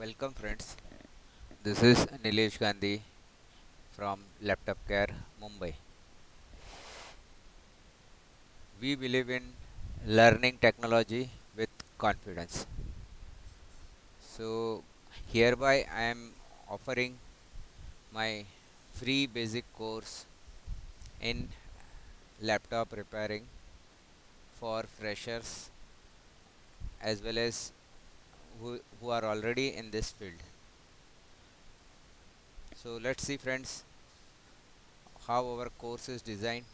Welcome friends. This is Nilesh Gandhi from Laptop Care, Mumbai. We believe in learning technology with confidence. So hereby I am offering my free basic course in laptop repairing for freshers as well as who are already in this field. So let's see friends how our course is designed,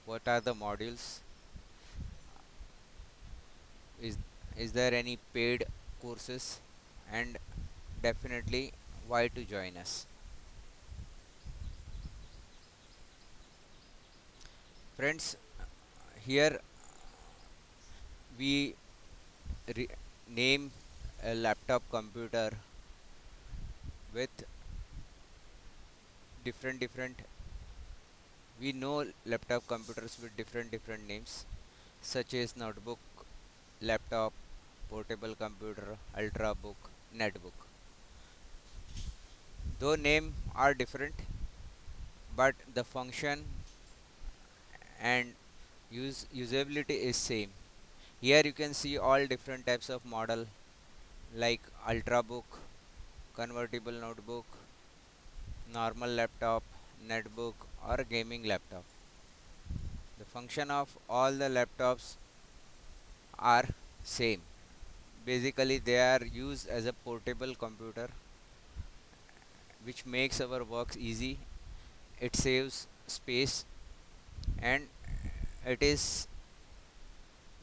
what are the modules, is is there any paid courses, and definitely why to join us. Friends, here we name a laptop computer with different we know laptop computers with different names such as notebook, laptop, portable computer, ultrabook, netbook. Though name are different, but the function and usability is same. Here you can see all different types of model like ultrabook, convertible notebook, normal laptop, netbook, or gaming laptop. The function of all the laptops are same. Basically they are used as a portable computer which makes our works easy. It saves space and it is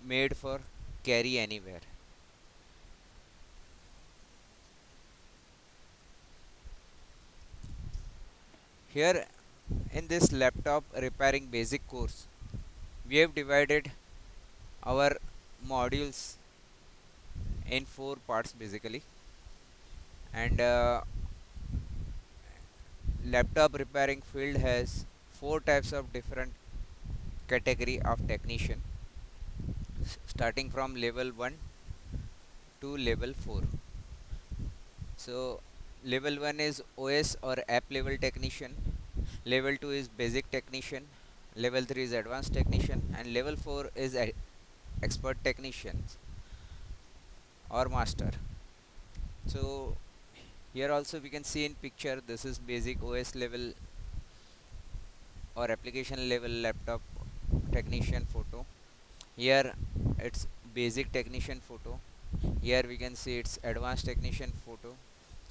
made for carry anywhere. Here in this laptop repairing basic course, we have divided our modules in four parts basically, and laptop repairing field has four types of different category of technician, starting from level 1 to level 4. So level 1 is OS or app level technician, level 2 is basic technician, level 3 is advanced technician, and level 4 is expert technicians or master. So here also we can see in picture this is basic OS level or application level laptop technician photo. Here it's basic technician photo. Here we can see it's advanced technician photo,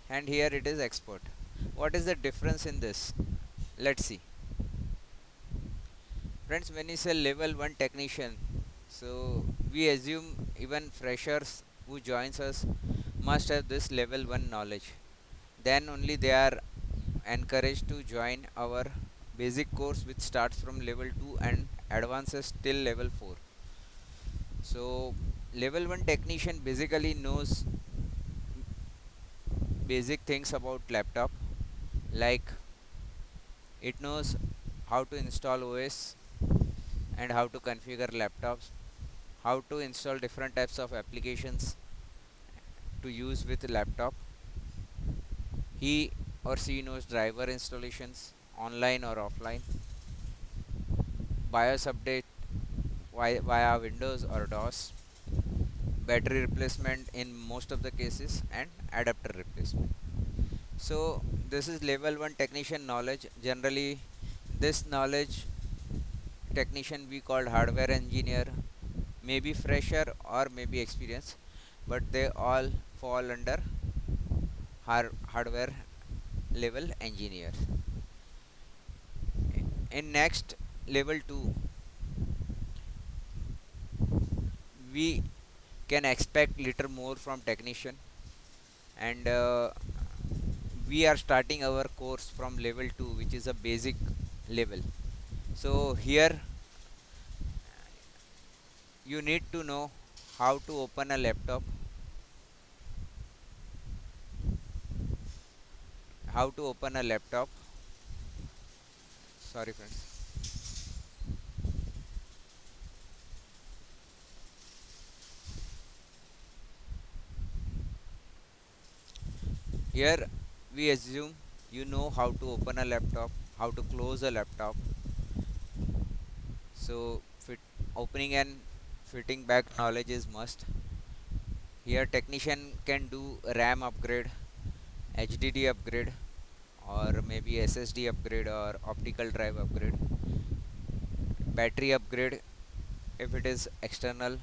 and here it is expert. What is the difference in this? Let's see. Friends, when you say level 1 technician, so we assume even freshers who joins us must have this level 1 knowledge. Then only they are encouraged to join our basic course which starts from level 2 and advances till level 4. So level 1 technician basically knows basic things about laptop, like it knows how to install OS and how to configure laptops, how to install different types of applications to use with laptop. He or she knows driver installations online or offline, BIOS update via Windows or DOS, battery replacement in most of the cases, and adapter replacement. So this is level 1 technician knowledge. Generally this knowledge technician we called hardware engineer, maybe fresher or maybe experienced, but they all fall under hardware level engineer. In next level 2 we can expect little more from technician, and we are starting our course from level 2 which is a basic level. So here you need to know how to open a laptop, how to open a laptop. Sorry friends. Here we assume you know how to open a laptop, how to close a laptop. So opening and fitting back knowledge is must. Here technician can do RAM upgrade, HDD upgrade, or maybe SSD upgrade or optical drive upgrade, battery upgrade if it is external,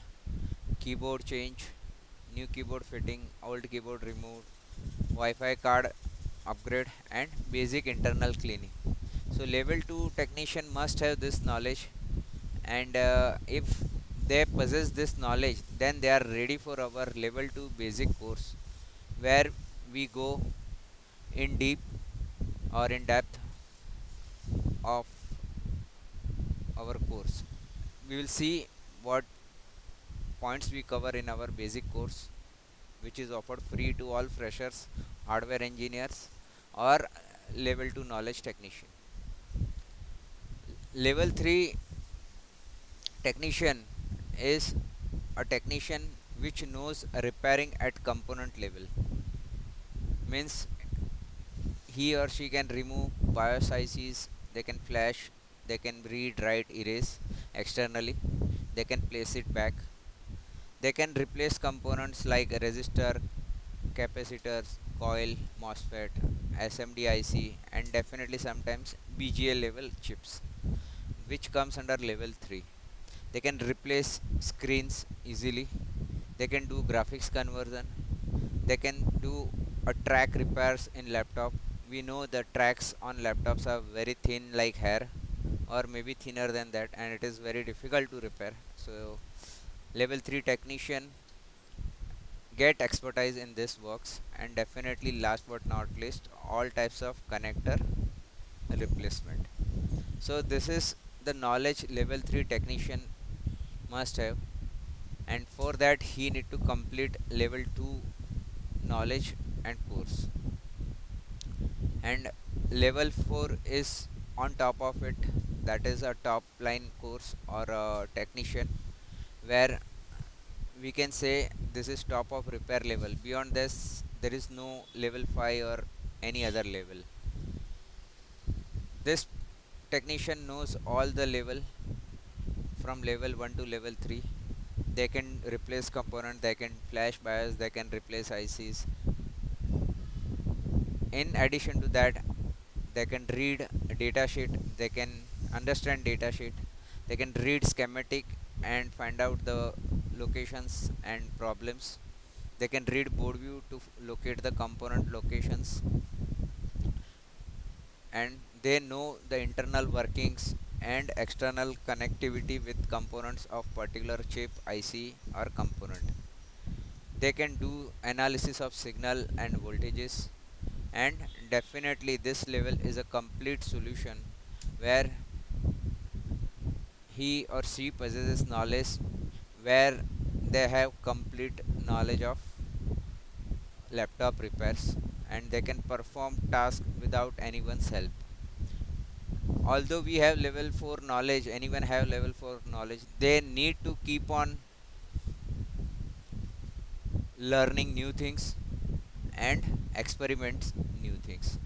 keyboard change, new keyboard fitting, old keyboard removed, Wi-Fi card upgrade, and basic internal cleaning. So level 2 technician must have this knowledge, and if they possess this knowledge, then they are ready for our level 2 basic course, where we go in deep or in depth of our course. We will see what points we cover in our basic course, which is offered free to all freshers, hardware engineers, or level 2 knowledge technician. Level 3 technician is a technician which knows repairing at component level. Means he or she can remove BIOS ICs, they can flash, they can read, write, erase externally, they can place it back, they can replace components like resistor, capacitors, coil, MOSFET, SMD IC, and definitely sometimes BGA level chips, which comes under level 3. They can replace screens easily, they can do graphics conversion, they can do a track repairs in laptop. We know the tracks on laptops are very thin like hair, or maybe thinner than that, and it is very difficult to repair. So level 3 technician get expertise in this works. And definitely last but not least, all types of connector replacement. So this is the knowledge level 3 technician must have, and for that he need to complete level 2 knowledge and course. And level 4 is on top of it, that is a top line course or a technician, where we can say this is top of repair level. Beyond this there is no level 5 or any other level. This technician knows all the level from level 1 to level 3. They can replace component, they can flash BIOS, they can replace ICs. In addition to that, they can read a data sheet, they can understand data sheet, they can read schematic and find out the locations and problems, they can read board view to locate the component locations, and they know the internal workings and external connectivity with components of particular chip, IC, or component. They can do analysis of signal and voltages, and definitely this level is a complete solution where he or she possesses knowledge, where they have complete knowledge of laptop repairs, and they can perform tasks without anyone's help. Although we have level 4 knowledge, anyone have level 4 knowledge, they need to keep on learning new things and experiments new things.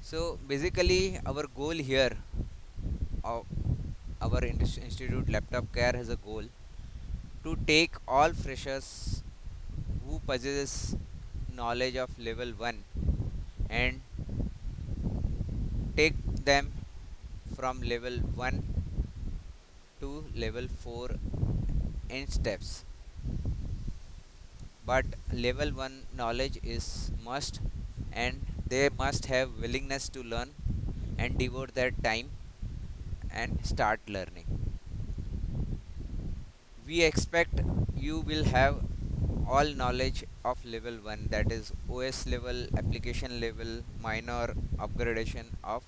So basically our goal here of our institute laptop care has a goal to take all freshers who possesses knowledge of level 1 and take them from level 1 to level 4 in steps. But level 1 knowledge is must, and they must have willingness to learn and devote their time and start learning. We expect you will have all knowledge of level 1, that is OS level, application level, minor upgradation of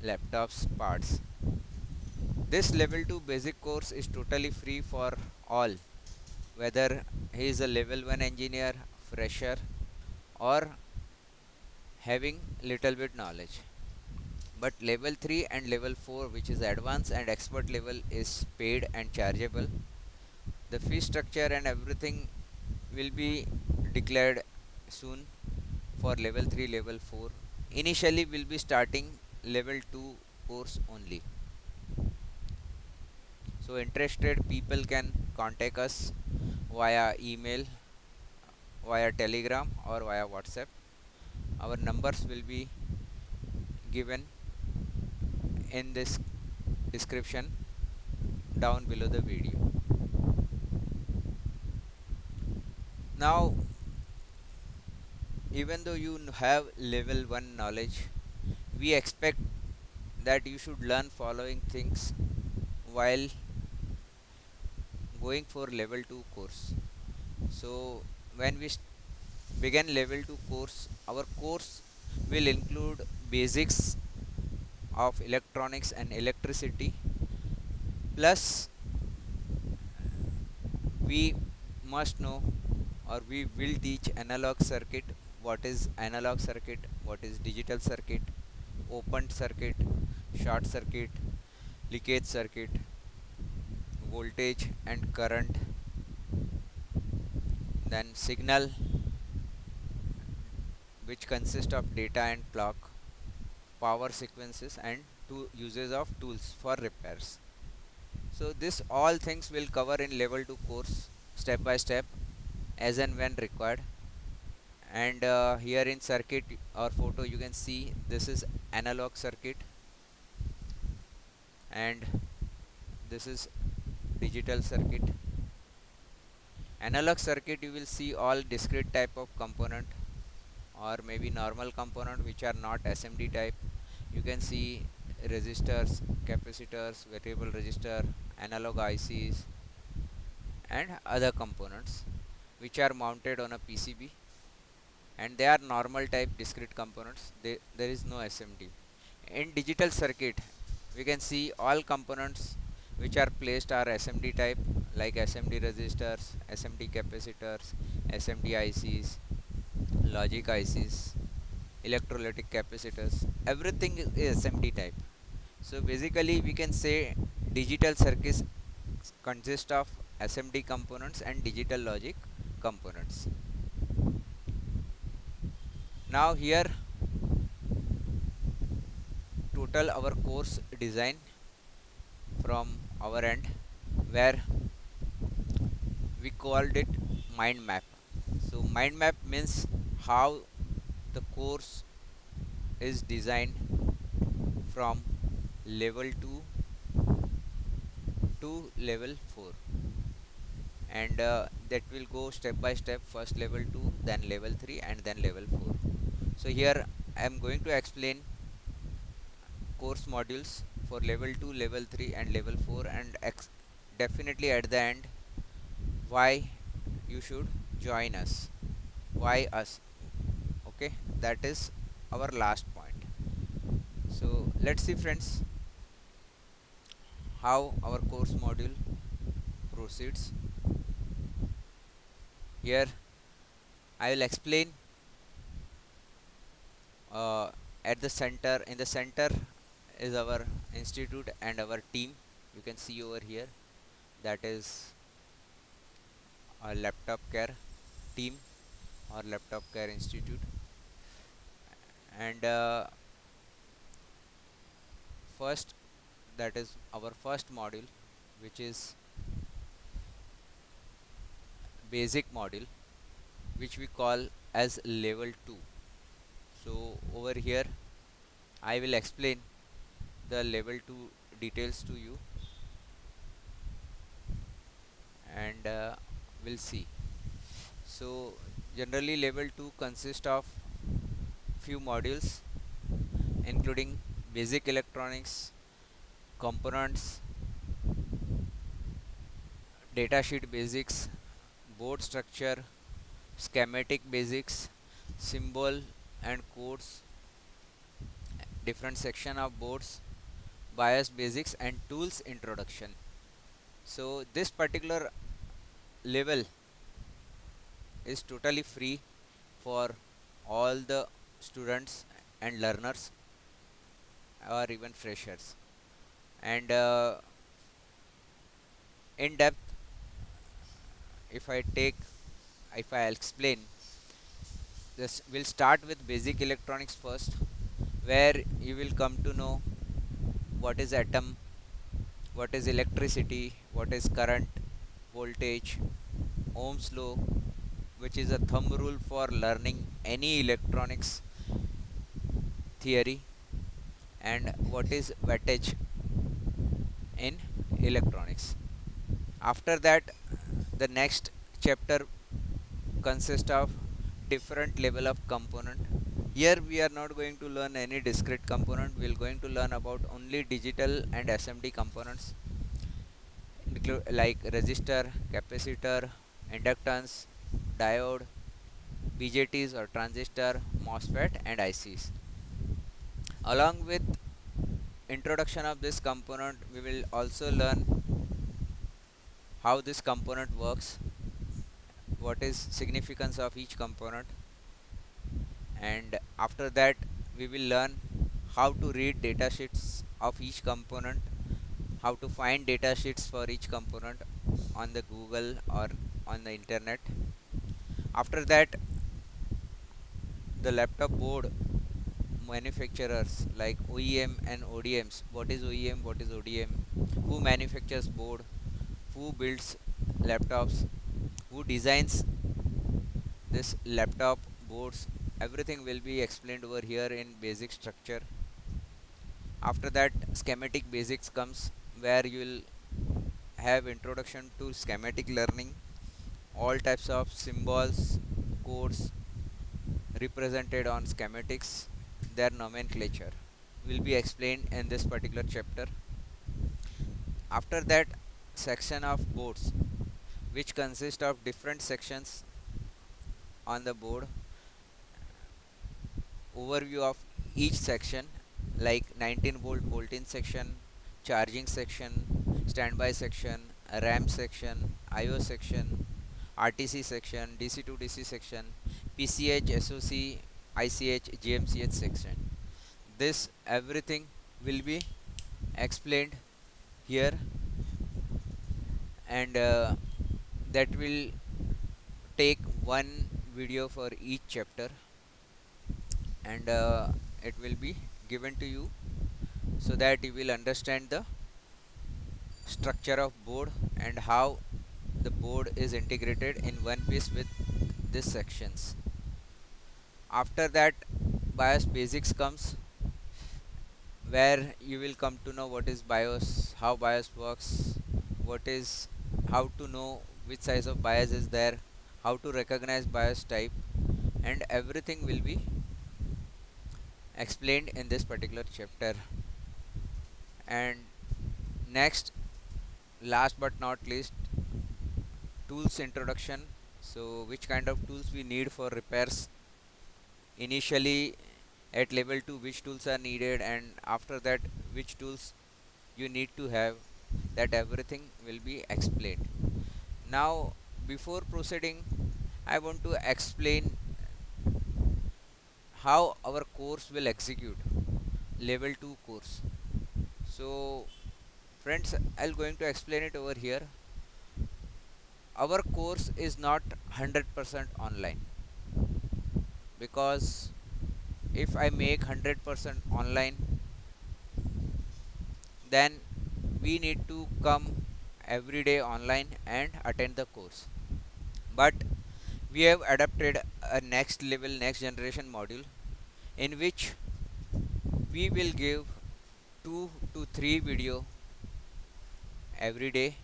laptops parts. This level 2 basic course is totally free for all, whether he is a level 1 engineer, fresher, or having little bit knowledge. But level 3 and level 4, which is advanced and expert level, is paid and chargeable. The fee structure and everything will be declared soon for level 3 level 4. Initially we'll be starting level 2 course only. So interested people can contact us via email, via telegram or via whatsapp. Our numbers will be given in this description down below the video. Now, even though you have level 1 knowledge, we expect that you should learn following things while going for level 2 course. So when we begin level 2 course, our course will include basics of electronics and electricity, plus we must know, or we will teach analog circuit, what is analog circuit, what is digital circuit, open circuit, short circuit, leakage circuit, voltage and current, then signal, which consist of data and clock, power sequences, and two uses of tools for repairs. So this all things will cover in level 2 course step by step, as and when required. And here in circuit or photo you can see this is analog circuit, and this is digital circuit. Analog circuit, you will see all discrete type of component, or maybe normal component which are not SMD type. You can see resistors, capacitors, variable resistor, analog ICs, and other components which are mounted on a PCB, and they are normal type discrete components. There is no SMD. In digital circuit, we can see all components which are placed are SMD type, like SMD resistors, SMD capacitors, SMD ICs, logic ICs, electrolytic capacitors. Everything is SMD type. So basically we can say digital circuits consist of SMD components and digital logic components. Now here total our course design from our end, where we called it mind map. So mind map means how the course is designed from level 2 to level 4, and that will go step by step, first level 2, then level 3, and then level 4. So here I am going to explain course modules for level 2, level 3, and level 4, and definitely at the end why you should join us, why us. Okay, that is our last point. So let's see friends how our course module proceeds. Here I will explain at the center. In the center is our institute and our team. You can see over here, that is a laptop care team or laptop care institute. And first, that is our first module, which is basic module, which we call as level 2. So over here I will explain the level 2 details to you, and we'll see. So generally level 2 consists of few modules, including basic electronics, components, datasheet basics, board structure, schematic basics, symbol and codes, different section of boards, BIOS basics, and tools introduction. So this particular level is totally free for all the students and learners, or even freshers. And in depth, if I take, if I explain, this will start with basic electronics first, where you will come to know what is atom, what is electricity, what is current, voltage, Ohm's law, which is a thumb rule for learning any electronics theory, and what is wattage in electronics. After that, the next chapter consists of different level of component. Here we are not going to learn any discrete component. We are going to learn about only digital and SMD components, like resistor, capacitor, inductance, diode, BJTs or transistor, MOSFET and ICs. Along with introduction of this component, we will also learn how this component works, what is significance of each component, and after that we will learn how to read data sheets of each component, how to find data sheets for each component on the Google or on the internet. After that, the laptop board manufacturers like OEM and ODMs. What is OEM? What is ODM? Who manufactures board? Who builds laptops? Who designs this laptop boards? Everything will be explained over here in basic structure. After that, schematic basics comes, where you will have introduction to schematic learning, all types of symbols, codes represented on schematics, their nomenclature will be explained in this particular chapter. After that, section of boards, which consist of different sections on the board, overview of each section, like 19 volt voltage section, charging section, standby section, RAM section, IO section, RTC section, DC to DC section, PCH, SOC, ICH, GMCH section. This everything will be explained here, and that will take one video for each chapter, and it will be given to you so that you will understand the structure of board and how the board is integrated in one piece with these sections. After that, BIOS basics comes, where you will come to know what is BIOS, how BIOS works, what is, how to know which size of BIOS is there, how to recognize BIOS type, and everything will be explained in this particular chapter. And next, last but not least, tools introduction. So which kind of tools we need for repairs initially, at level 2 which tools are needed, and after that which tools you need to have, that everything will be explained. Now, before proceeding, I want to explain how our course will execute, level 2 course. So friends, I'll going to explain it over here. Our course is not 100% online, because if I make 100% online, then we need to come every day online and attend the course. But we have adapted a next level, next generation module, in which we will give 2 to 3 video every day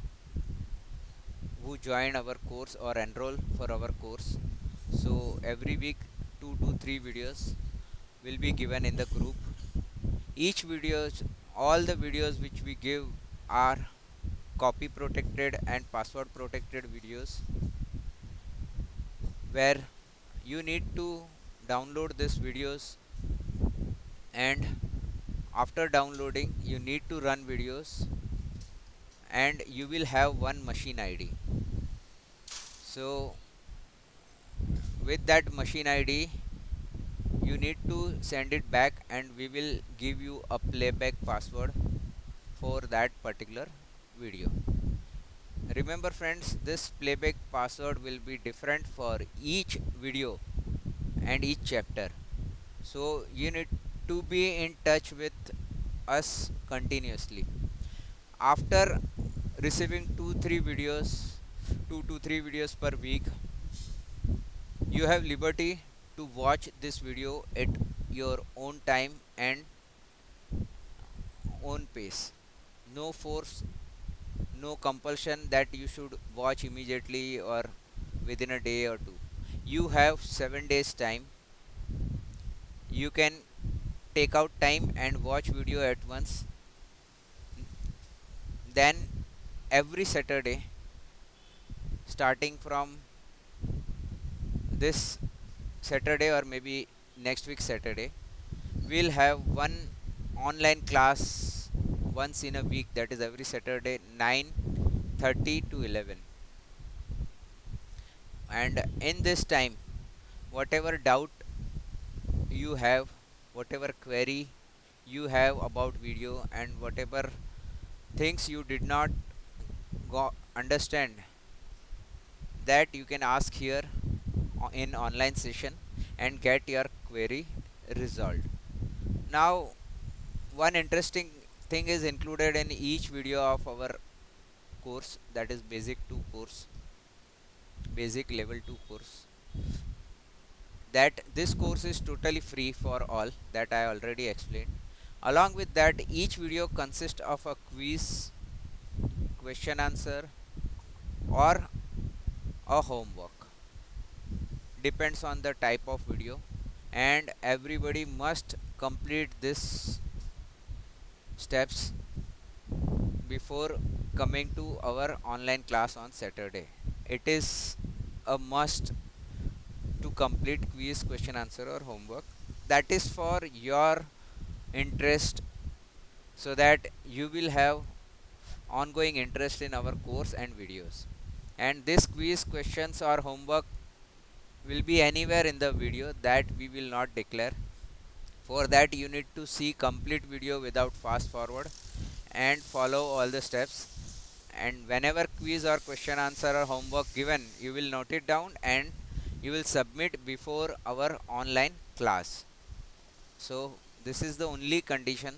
who join our course or enroll for our course. So every week 2 to 3 videos will be given in the group. Each videos, all the videos which we give are copy protected and password protected videos, where you need to download these videos, and after downloading you need to run videos, and you will have one machine ID. So with that machine ID you need to send it back, and we will give you a playback password for that particular video. Remember friends, this playback password will be different for each video and each chapter. So you need to be in touch with us continuously. After receiving 2 to 3 videos per week, you have liberty to watch this video at your own time and own pace. No force, no compulsion that you should watch immediately or within a day or two. You have 7 days time. You can take out time and watch video at once. Then every Saturday, starting from this Saturday or maybe next week Saturday, we'll have one online class once in a week, that is every Saturday 9:30 to 11. And in this time, whatever doubt you have, whatever query you have about video, and whatever things you did not understand, that you can ask here in online session and get your query resolved. Now, one interesting thing is included in each video of our course, that is basic 2 course, basic level 2 course. That this course is totally free for all, that I already explained. Along with that, each video consists of a quiz, question answer, or a homework, depends on the type of video, and everybody must complete this steps before coming to our online class on Saturday. It is a must to complete quiz, question answer, or homework. That is for your interest, so that you will have ongoing interest in our course and videos. And this quiz, questions, or homework will be anywhere in the video, that we will not declare. For that, you need to see complete video without fast forward and follow all the steps. And whenever quiz or question answer or homework given, you will note it down and you will submit before our online class. So this is the only condition,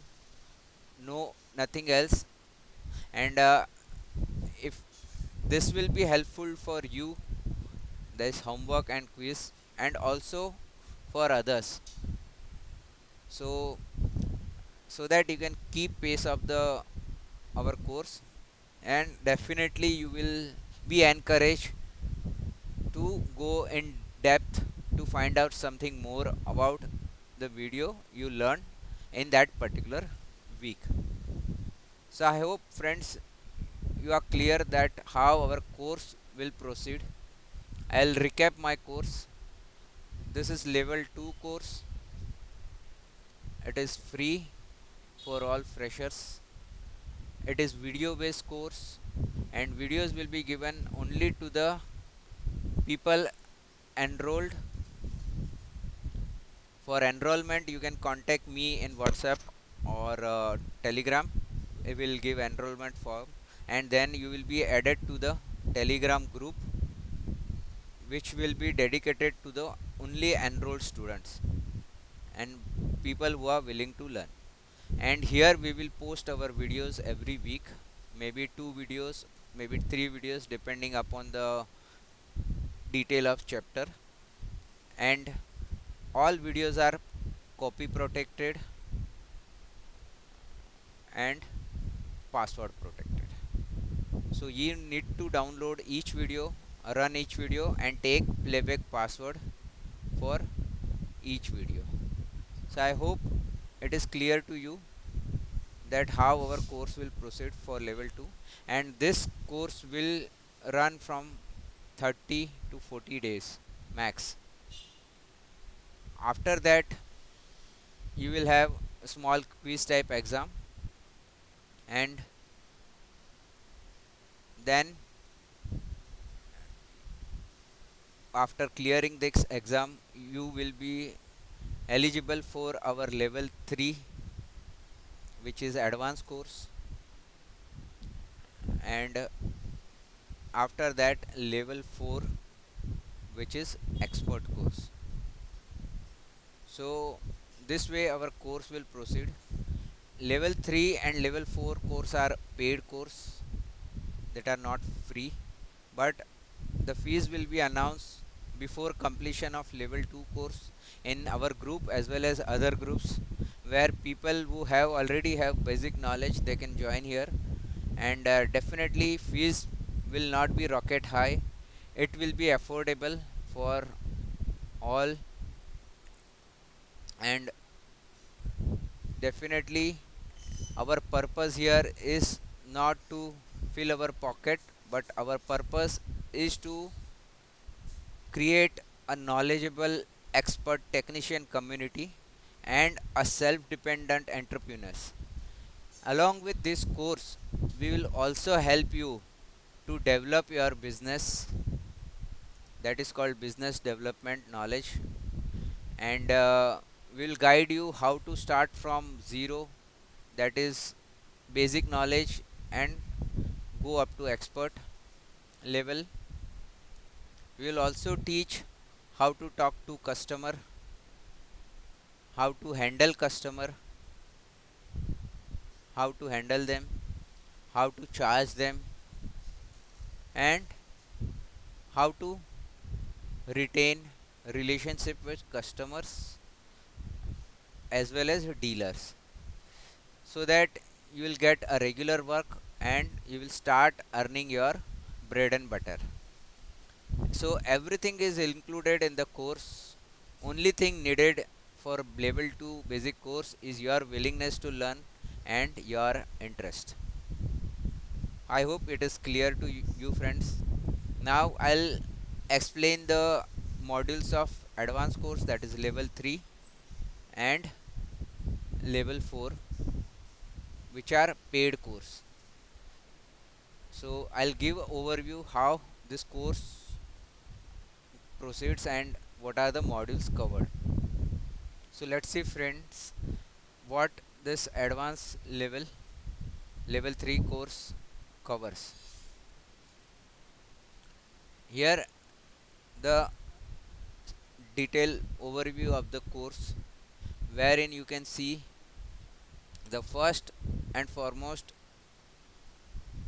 no nothing else. And if this will be helpful for you, this homework and quiz, and also for others, so that you can keep pace of the our course, and definitely you will be encouraged to go in depth to find out something more about the video you learn in that particular week. So I hope, friends, you are clear that how our course will proceed. I'll recap my course. This is level 2 course. It is free for all freshers. It is video based course, and videos will be given only to the people enrolled. For enrollment, you can contact me in WhatsApp or Telegram. I will give enrollment form, and then you will be added to the Telegram group, which will be dedicated to the only enrolled students and people who are willing to learn. And here we will post our videos every week, maybe 2 videos, maybe 3 videos, depending upon the detail of chapter. And all videos are copy protected and password protected. So you need to download each video, run each video, and take playback password for each video. So I hope it is clear to you that how our course will proceed for level 2, and this course will run from 30 to 40 days max. After that, you will have a small quiz type exam, and then after clearing this exam, you will be eligible for our level 3, which is advanced course, and after that level 4, which is expert course. So this way our course will proceed. Level 3 and level 4 course are paid course that are not free, but the fees will be announced before completion of level 2 course in our group as well as other groups, where people who have already have basic knowledge they can join here. And definitely fees will not be rocket high, it will be affordable for all. And definitely our purpose here is not to fill our pocket, but our purpose is to create a knowledgeable expert technician community and a self-dependent entrepreneurs. Along with this course, we will also help you to develop your business, that is called business development knowledge. And we will guide you how to start from zero, that is basic knowledge, and go up to expert level. We will also teach how to talk to customer, how to handle customer, how to handle them, how to charge them, and how to retain relationship with customers as well as dealers, so that you will get a regular work and you will start earning your bread and butter. So everything is included in the course. Only thing needed for level 2 basic course is your willingness to learn and your interest. I hope it is clear to you friends. Now I'll explain the modules of advanced course, that is level 3 and level 4, which are paid course. So I'll give overview how this course proceeds and what are the modules covered. So let's see friends what this advanced level 3 course covers. Here the detailed overview of the course, wherein you can see the first and foremost,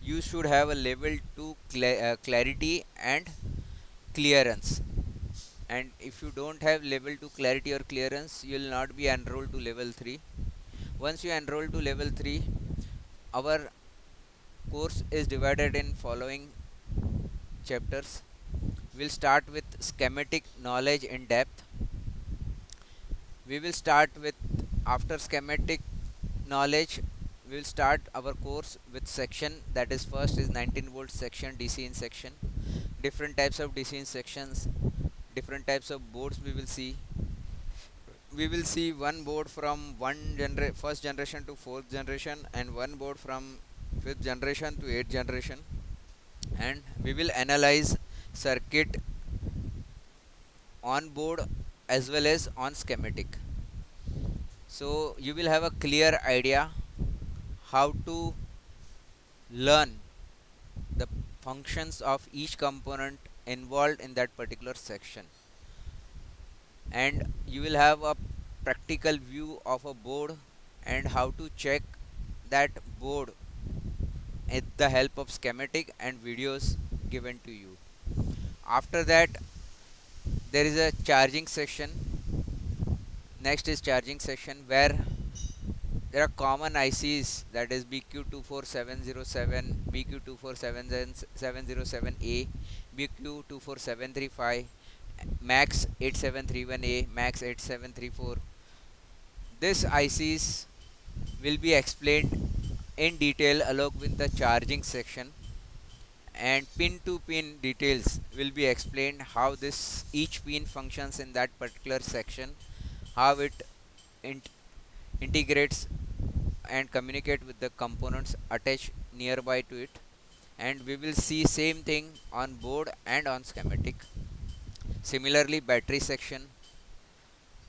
you should have a level 2 clarity and clearance. And if you don't have level 2 clarity or clearance, you will not be enrolled to level 3. Once you enroll to level 3, our course is divided in following chapters. We'll start with schematic knowledge in depth. We will start with, after schematic knowledge, we will start our course with section, that is first is 19 volt section, DC in section, different types of DC in sections, different types of boards we will see. We will see one board from first generation to fourth generation, and one board from fifth generation to eighth generation. And we will analyze circuit on board as well as on schematic. So you will have a clear idea how to learn the functions of each component involved in that particular section, and you will have a practical view of a board and how to check that board with the help of schematic and videos given to you. After that, there is a charging section. Next is charging section, where there are common ICs, that is BQ24707, BQ24707A, BQ24735, MAX 8731A, MAX 8734. These ICs will be explained in detail along with the charging section, and pin to pin details will be explained, how this each pin functions in that particular section, how it int integrates and communicate with the components attached nearby to it. And we will see same thing on board and on schematic. Similarly, battery section.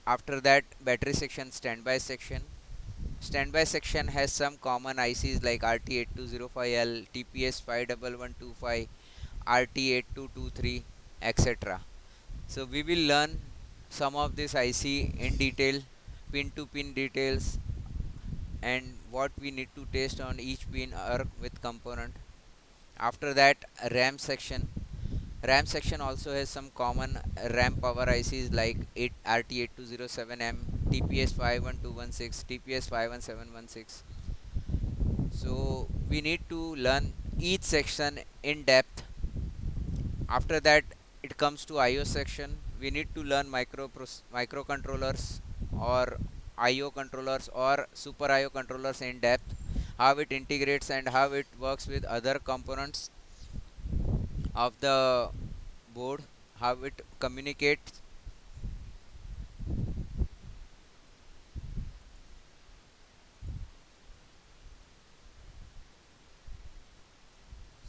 After that, battery section, standby section. Standby section has some common ICs like RT8205L, TPS51125, RT8223, etc. So we will learn some of this IC in detail, pin to pin details, and what we need to test on each pin or with component. After that, RAM section. RAM section also has some common RAM power ICs like 8 RT8207M, TPS 51216, TPS 51716. So we need to learn each section in depth. After that, it comes to IO section. We need to learn microcontrollers or IO controllers or super IO controllers in depth, how it integrates and how it works with other components of the board, how it communicates.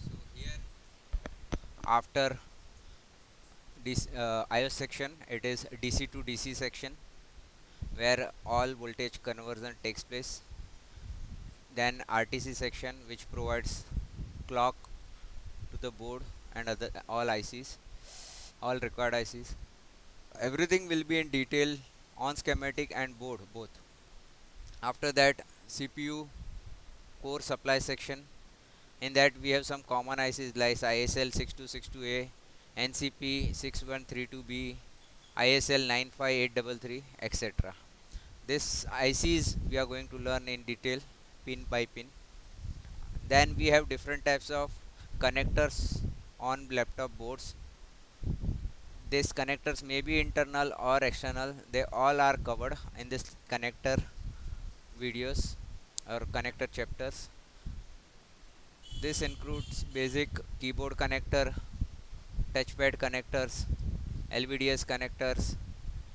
So here, after this IO section, it is DC to DC section where all voltage conversion takes place. Then RTC section, which provides clock to the board and other all ICs, all required ICs. Everything will be in detail on schematic and board both. After that, CPU core supply section. In that we have some common ICs like ISL 6262A, NCP 6132B, ISL 95833, etc. This ICs we are going to learn in detail pin by pin. Then we have different types of connectors on laptop boards. These connectors may be internal or external. They all are covered in this connector videos or connector chapters. This includes basic keyboard connector, touchpad connectors, LVDS connectors,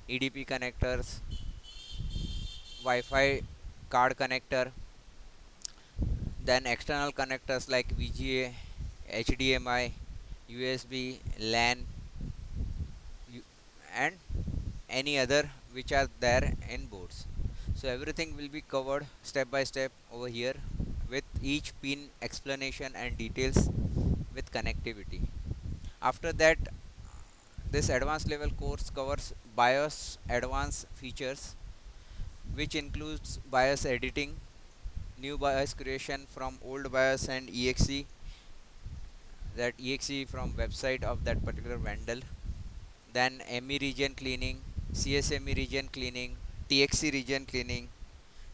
EDP connectors, Wi-Fi card connector, then external connectors like VGA, HDMI, USB, LAN, and any other which are there in boards. So everything will be covered step by step over here with each pin explanation and details with connectivity. After that, this advanced level course covers BIOS advanced features, which includes BIOS editing, new BIOS creation from old BIOS and exe, that exe from website of that particular vendor, then ME region cleaning, CSME region cleaning, TXC region cleaning,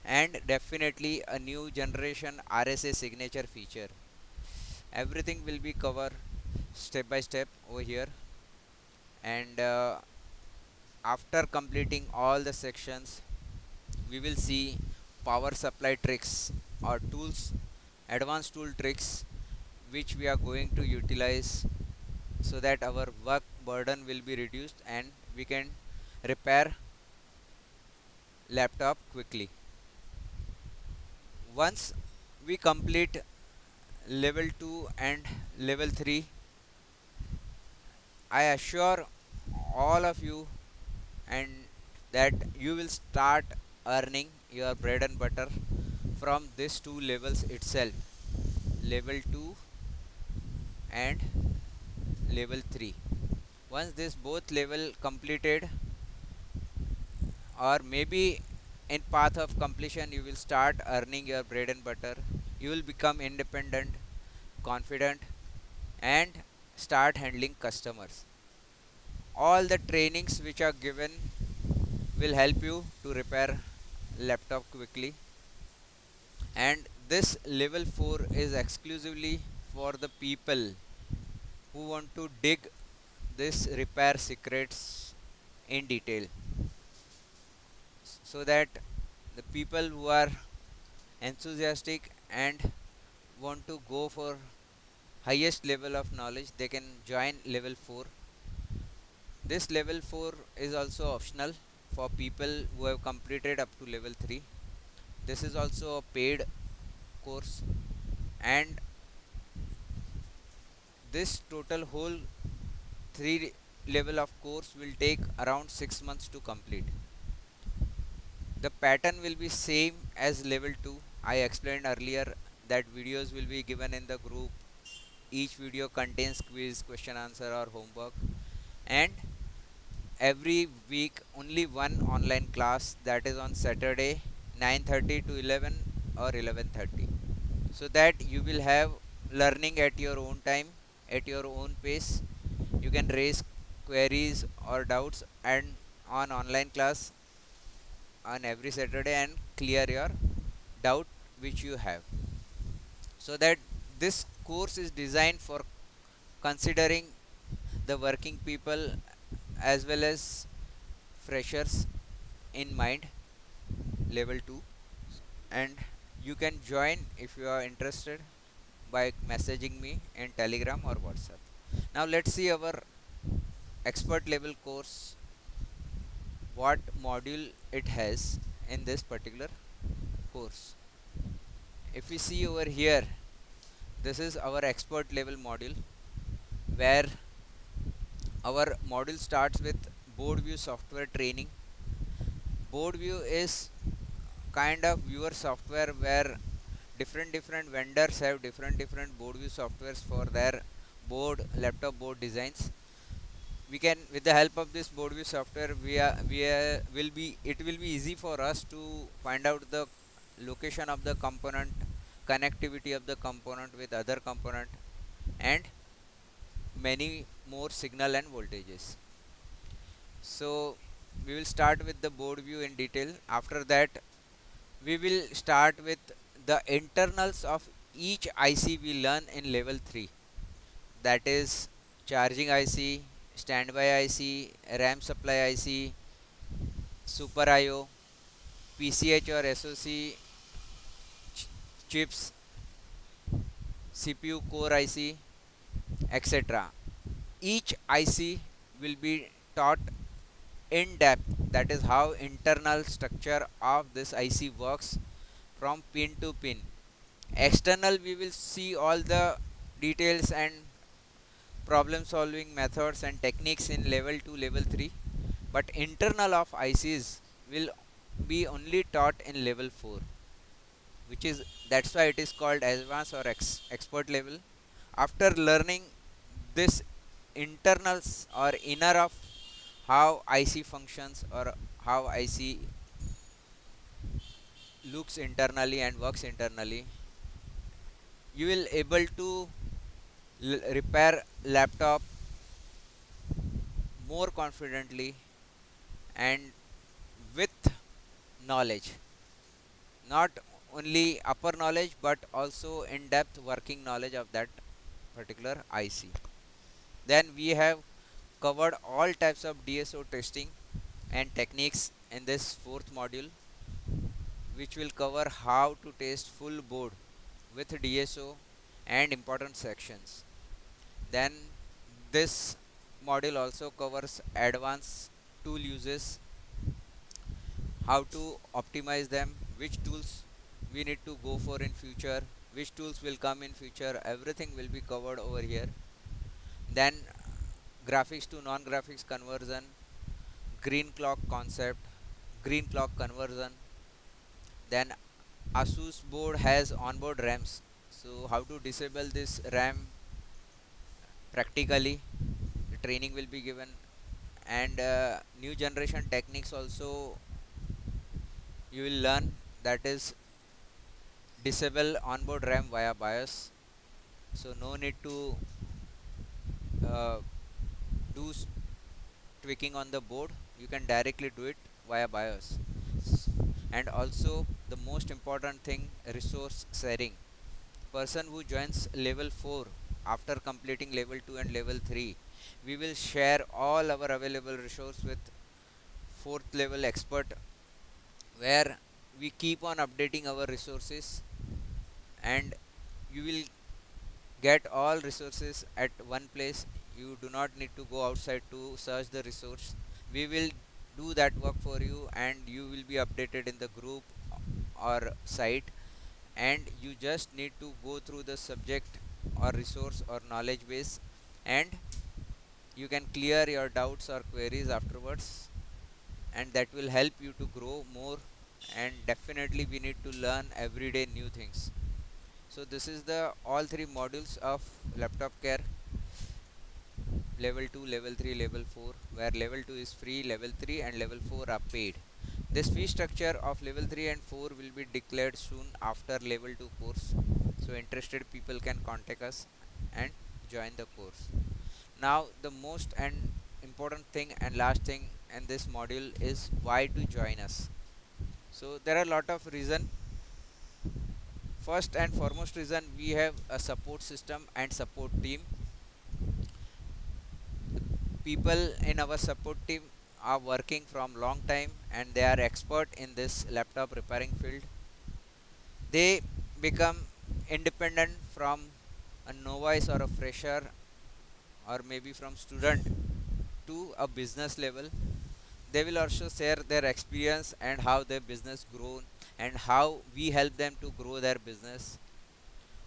and definitely a new generation RSA signature feature. Everything will be covered step by step over here, and after completing all the sections, we will see power supply tricks or tools, advanced tool tricks, which we are going to utilize so that our work burden will be reduced and we can repair laptop quickly. Once we complete level 2 and level 3, I assure all of you and that you will start earning your bread and butter from these two levels itself, level 2 and level 3. Once this both level completed, or maybe in path of completion, you will start earning your bread and butter. You will become independent, confident, and start handling customers. All the trainings which are given will help you to repair laptop quickly, and this level 4 is exclusively for the people who want to dig this repair secrets in detail, so that the people who are enthusiastic and want to go for highest level of knowledge, they can join level 4. This level 4 is also optional for people who have completed up to level 3. This is also a paid course, and this total whole 3 level of course will take around 6 months to complete. The pattern will be same as level 2. I explained earlier that videos will be given in the group. Each video contains quiz, question answer or homework, and every week only one online class, that is on Saturday 9:30 to 11 or 11:30, so that you will have learning at your own time, at your own pace. You can raise queries or doubts and on online class on every Saturday and clear your doubt which you have. So that this course is designed for considering the working people as well as freshers in mind, level 2. And you can join if you are interested by messaging me in Telegram or WhatsApp. Now let's see our expert level course, what module it has in this particular course. If we see over here, this is our expert level module, where our module starts with board view software training. Board view is kind of viewer software where different vendors have different board view softwares for their laptop board designs. We can, with the help of this board view software, will be it will be easy for us to find out the location of the component, connectivity of the component with other component, and many more signal and voltages. So we will start with the board view in detail. After that, we will start with the internals of each IC we learn in level 3, that is charging IC, standby IC, RAM supply IC, super IO, PCH or SOC chips, CPU core IC, etc. Each IC will be taught in depth, that is how internal structure of this IC works from pin to pin. External, we will see all the details and problem solving methods and techniques in level 2, level 3, but internal of ICs will be only taught in level 4, which is, that's why it is called advanced or expert level. After learning this internals or inner of how IC functions or how IC looks internally and works internally, you will able to repair laptop more confidently and with knowledge, not only upper knowledge but also in depth working knowledge of that particular IC. Then we have covered all types of DSO testing and techniques in this fourth module, which will cover how to test full board with DSO and important sections. Then this module also covers advanced tool uses, how to optimize them, which tools we need to go for in future, which tools will come in future, everything will be covered over here. Then graphics to non graphics conversion, green clock concept, green clock conversion. Then Asus board has onboard RAMs, so how to disable this RAM practically, the training will be given. And new generation techniques also you will learn, that is disable onboard RAM via BIOS. So no need to uh, do tweaking on the board, you can directly do it via BIOS. And also the most important thing, resource sharing. Person who joins level 4 after completing level 2 and level 3, we will share all our available resource with fourth level expert, where we keep on updating our resources, and you will get all resources at one place. You do not need to go outside to search the resource. We will do that work for you, and you will be updated in the group or site, and you just need to go through the subject or resource or knowledge base, and you can clear your doubts or queries afterwards, and that will help you to grow more. And definitely we need to learn everyday new things. So this is the all three modules of laptop care. level 2, level 3, level 4, where level 2 is free, level 3 and level 4 are paid. This fee structure of level 3 and 4 will be declared soon after level 2 course, so interested people can contact us and join the course. Now the most and important thing and last thing in this module is why to join us. So there are a lot of reason. First and foremost reason, we have a support system and support team. People in our support team are working from long time and they are expert in this laptop repairing field. They become independent from a novice or a fresher, or maybe from student to a business level. They will also share their experience and how their business grown and how we help them to grow their business.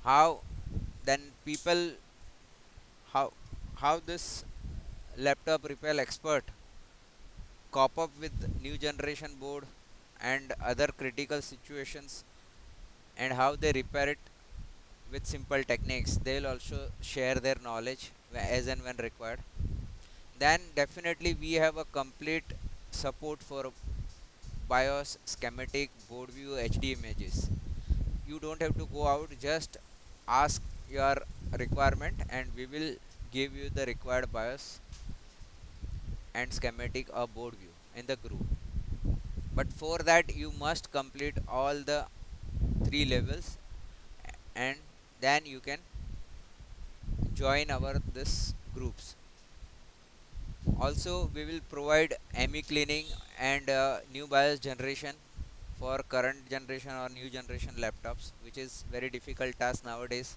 How then people, how how this laptop repair expert cope up with new generation board and other critical situations, and how they repair it with simple techniques. They will also share their knowledge as and when required. Then definitely we have a complete support for BIOS, schematic, board view, HD images. You don't have to go out, just ask your requirement and we will give you the required BIOS and schematic or board view in the group. But for that you must complete all the three levels, and then you can join our this groups. Also we will provide ME cleaning and new BIOS generation for current generation or new generation laptops, which is very difficult task nowadays,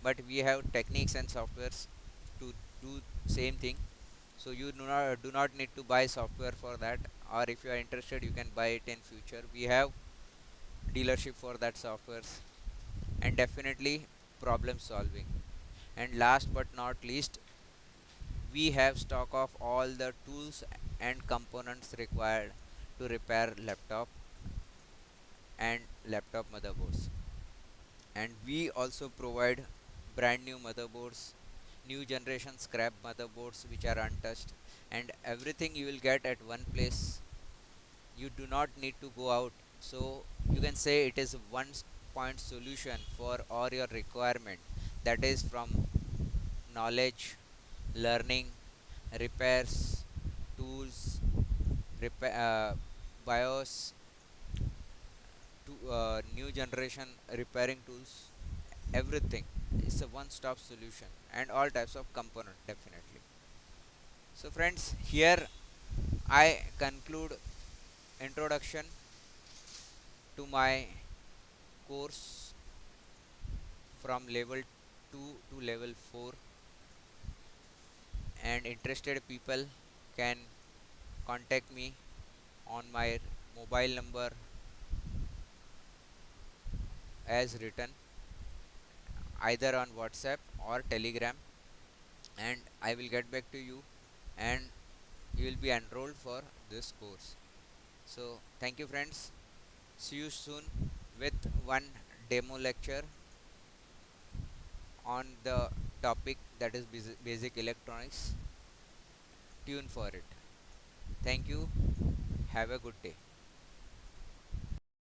but we have techniques and softwares to do same thing. So you do not need to buy software for that, or if you are interested you can buy it in future. We have dealership for that softwares. And definitely problem solving. And last but not least, we have stock of all the tools and components required to repair laptop and laptop motherboards. And we also provide brand new motherboards, new generation scrap motherboards which are untouched, and everything you will get at one place. You do not need to go out. So you can say it is a one point solution for all your requirement, that is from knowledge, learning, repairs, tools, repair, BIOS, to new generation repairing tools. Everything is a one-stop solution, and all types of component definitely. So friends, here I conclude introduction to my course from level 2 to level 4, and interested people can contact me on my mobile number as written, either on WhatsApp or Telegram, and I will get back to you and you will be enrolled for this course. So thank you friends. See you soon with one demo lecture on the topic that is basic electronics. Tune for it. Thank you. Have a good day.